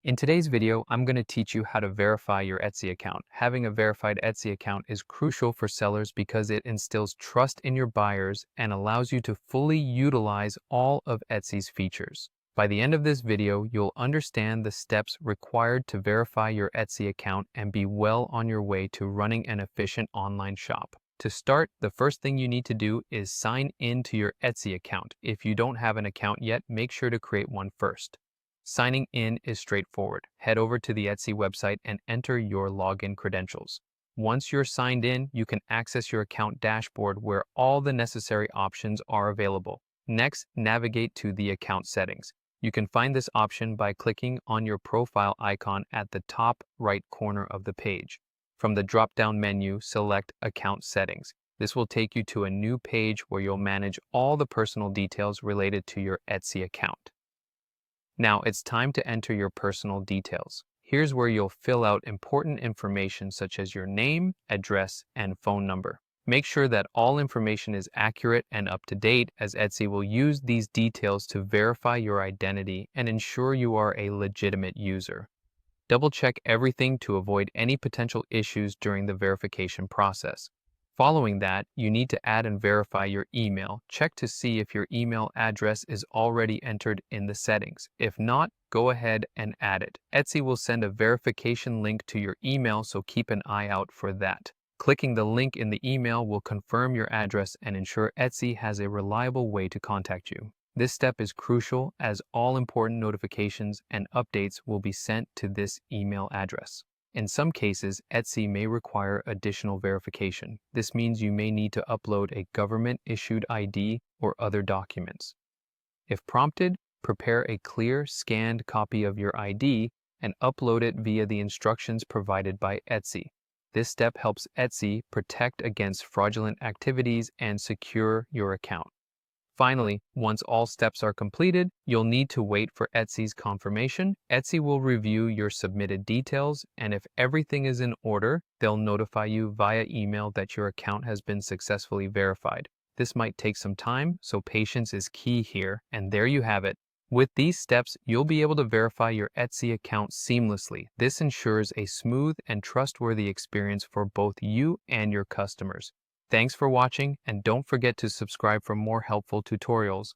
In today's video, I'm going to teach you how to verify your Etsy account. Having a verified Etsy account is crucial for sellers because it instills trust in your buyers and allows you to fully utilize all of Etsy's features. By the end of this video, you'll understand the steps required to verify your Etsy account and be well on your way to running an efficient online shop. To start, the first thing you need to do is sign in to your Etsy account. If you don't have an account yet, make sure to create one first. Signing in is straightforward. Head over to the Etsy website and enter your login credentials. Once you're signed in, you can access your account dashboard where all the necessary options are available. Next, navigate to the account settings. You can find this option by clicking on your profile icon at the top right corner of the page. From the drop-down menu, select Account Settings. This will take you to a new page where you'll manage all the personal details related to your Etsy account. Now it's time to enter your personal details. Here's where you'll fill out important information such as your name, address, and phone number. Make sure that all information is accurate and up to date, as Etsy will use these details to verify your identity and ensure you are a legitimate user. Double check everything to avoid any potential issues during the verification process. Following that, you need to add and verify your email. Check to see if your email address is already entered in the settings. If not, go ahead and add it. Etsy will send a verification link to your email, so keep an eye out for that. Clicking the link in the email will confirm your address and ensure Etsy has a reliable way to contact you. This step is crucial as all important notifications and updates will be sent to this email address. In some cases, Etsy may require additional verification. This means you may need to upload a government-issued ID or other documents. If prompted, prepare a clear, scanned copy of your ID and upload it via the instructions provided by Etsy. This step helps Etsy protect against fraudulent activities and secure your account. Finally, once all steps are completed, you'll need to wait for Etsy's confirmation. Etsy will review your submitted details, and if everything is in order, they'll notify you via email that your account has been successfully verified. This might take some time, so patience is key here, and there you have it. With these steps, you'll be able to verify your Etsy account seamlessly. This ensures a smooth and trustworthy experience for both you and your customers. Thanks for watching, and don't forget to subscribe for more helpful tutorials.